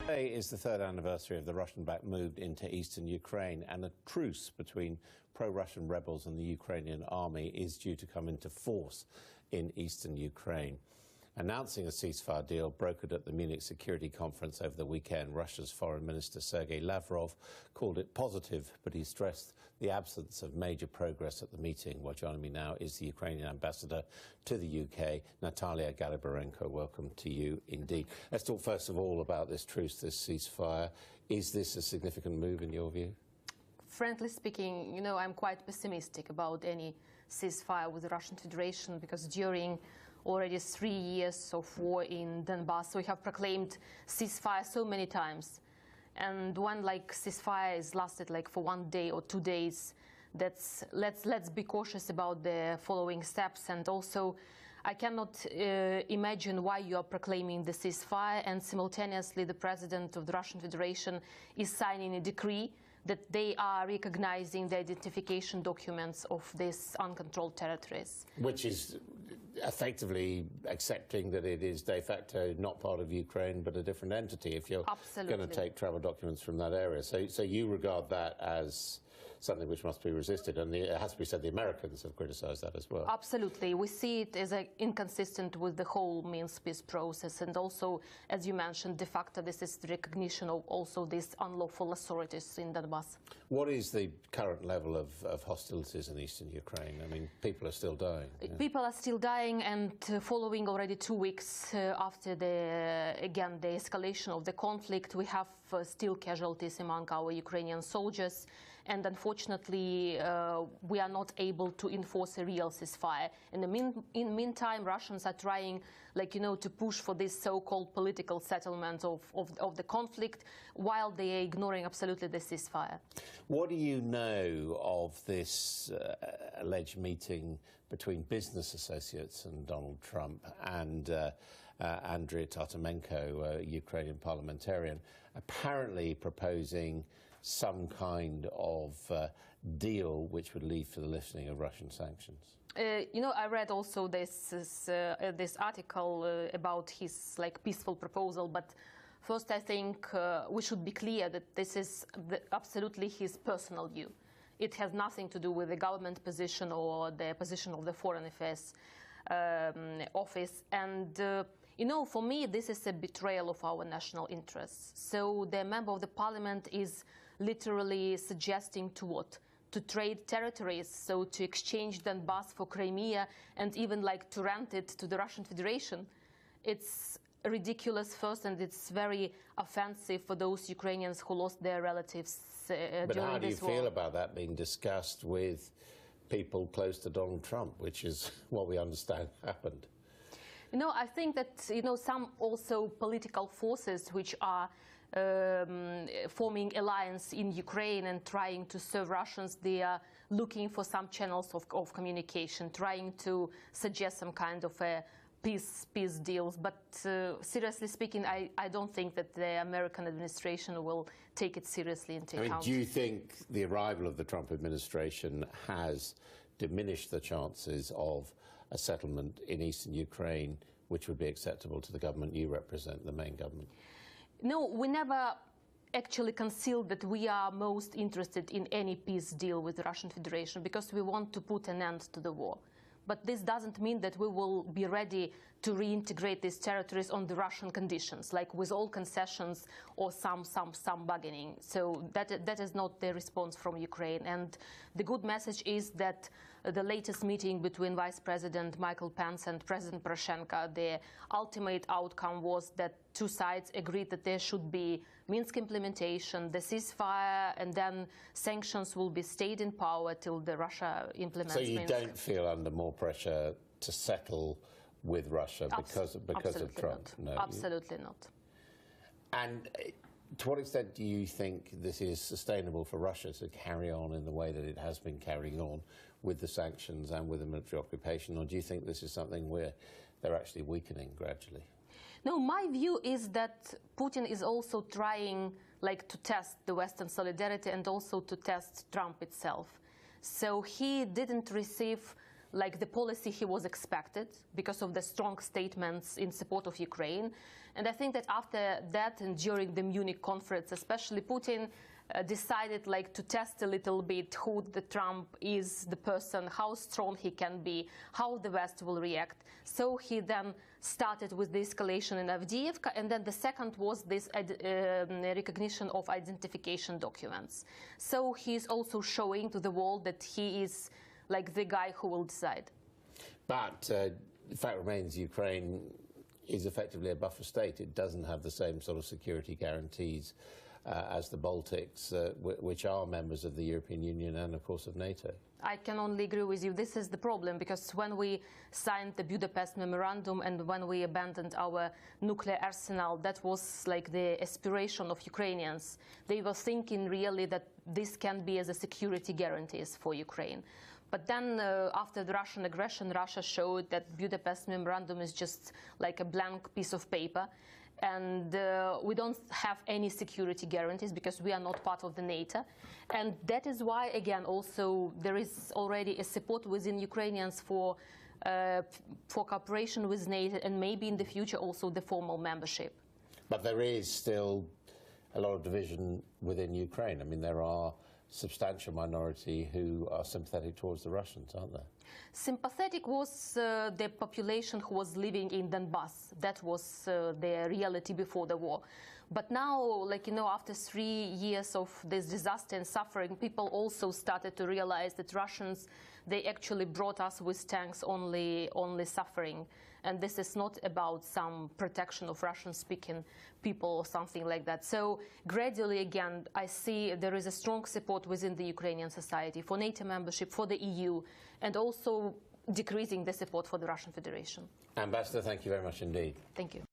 Today is the third anniversary of the Russian-backed move into eastern Ukraine, and a truce between pro-Russian rebels and the Ukrainian army is due to come into force in eastern Ukraine. Announcing a ceasefire deal brokered at the Munich Security Conference over the weekend, Russia's Foreign Minister Sergei Lavrov called it positive, but he stressed the absence of major progress at the meeting. Well, joining me now is the Ukrainian ambassador to the UK, Natalia Galibarenko. Welcome to you indeed. Let's talk first of all about this truce, this ceasefire. Is this a significant move in your view? Frankly speaking, I'm quite pessimistic about any ceasefire with the Russian Federation, because during already 3 years of war in Donbass, we have proclaimed ceasefire so many times. And when ceasefire is lasted for 1 day or 2 days, let's be cautious about the following steps. And also, I cannot imagine why you are proclaiming the ceasefire and simultaneously the president of the Russian Federation is signing a decree that they are recognizing the identification documents of these uncontrolled territories. Which is effectively accepting that it is de facto not part of Ukraine but a different entity if you're going to take travel documents from that area. So you regard that as something which must be resisted, and it has to be said the Americans have criticized that as well. Absolutely. We see it as inconsistent with the whole Minsk peace process, and also, as you mentioned, de facto this is the recognition of also these unlawful authorities in Donbass. What is the current level of hostilities in eastern Ukraine? I mean, people are still dying. Yeah. People are still dying, and following already 2 weeks after the escalation of the conflict, we have still casualties among our Ukrainian soldiers, and unfortunately we are not able to enforce a real ceasefire. In the meantime, Russians are trying, to push for this so-called political settlement of the conflict, while they are ignoring absolutely the ceasefire. What do you know of this alleged meeting between business associates and Donald Trump and Andriy Tartamenko, a Ukrainian parliamentarian, apparently proposing some kind of deal which would lead to the lifting of Russian sanctions? I read also this article about his peaceful proposal, but first I think we should be clear that this is absolutely his personal view. It has nothing to do with the government position or the position of the Foreign Affairs Office. And for me, this is a betrayal of our national interests. So the member of the parliament is literally suggesting to what? To trade territories, so to exchange Donbass for Crimea, and even to rent it to the Russian Federation. It's ridiculous first, and it's very offensive for those Ukrainians who lost their relatives during this war. But how do you feel about that being discussed with people close to Donald Trump, which is what we understand happened? I think that some also political forces which are forming alliance in Ukraine and trying to serve Russians, they are looking for some channels of communication, trying to suggest some kind of a peace deals. But seriously speaking, I don't think that the American administration will take it seriously into account. Do you think the arrival of the Trump administration has diminished the chances of a settlement in eastern Ukraine which would be acceptable to the government you represent, the main government? No, we never actually concealed that we are most interested in any peace deal with the Russian Federation, because we want to put an end to the war. But this doesn't mean that we will be ready to reintegrate these territories on the Russian conditions, with all concessions or some bargaining. So that is not the response from Ukraine. And the good message is that the latest meeting between Vice President Michael Pence and President Poroshenko, the ultimate outcome was that two sides agreed that there should be Minsk implementation, the ceasefire, and then sanctions will be stayed in power till the Russia implements Minsk. So you don't feel under more pressure to settle with Russia because of Trump? No, absolutely not. And to what extent do you think this is sustainable for Russia to carry on in the way that it has been carrying on with the sanctions and with the military occupation, or do you think this is something where they're actually weakening gradually? No, my view is that Putin is also trying to test the Western solidarity and also to test Trump itself. So he didn't receive like the policy he was expected because of the strong statements in support of Ukraine. And I think that after that and during the Munich conference, especially Putin decided like to test a little bit who the Trump is, the person, how strong he can be, how the West will react. So he then started with the escalation in Avdiivka, and then the second was this recognition of identification documents. So he's also showing to the world that he is like the guy who will decide. But the fact remains Ukraine is effectively a buffer state. It doesn't have the same sort of security guarantees as the Baltics, which are members of the European Union and, of course, of NATO. I can only agree with you. This is the problem, because when we signed the Budapest Memorandum and when we abandoned our nuclear arsenal, that was like the aspiration of Ukrainians. They were thinking really that this can be as a security guarantees for Ukraine. But then after the Russian aggression, Russia showed that Budapest Memorandum is just like a blank piece of paper. And we don't have any security guarantees because we are not part of the NATO. And that is why, again, also there is already a support within Ukrainians for cooperation with NATO and maybe in the future also the formal membership. But there is still a lot of division within Ukraine. I mean, there are substantial minority who are sympathetic towards the Russians, aren't there? Sympathetic was the population who was living in Donbass. That was the reality before the war. But now, like, you know, after 3 years of this disaster and suffering, people also started to realize that Russians, they actually brought us with tanks only suffering. And this is not about some protection of Russian-speaking people or something like that. So gradually, again, I see there is a strong support within the Ukrainian society for NATO membership, for the EU, and also decreasing the support for the Russian Federation. Ambassador, thank you very much indeed. Thank you.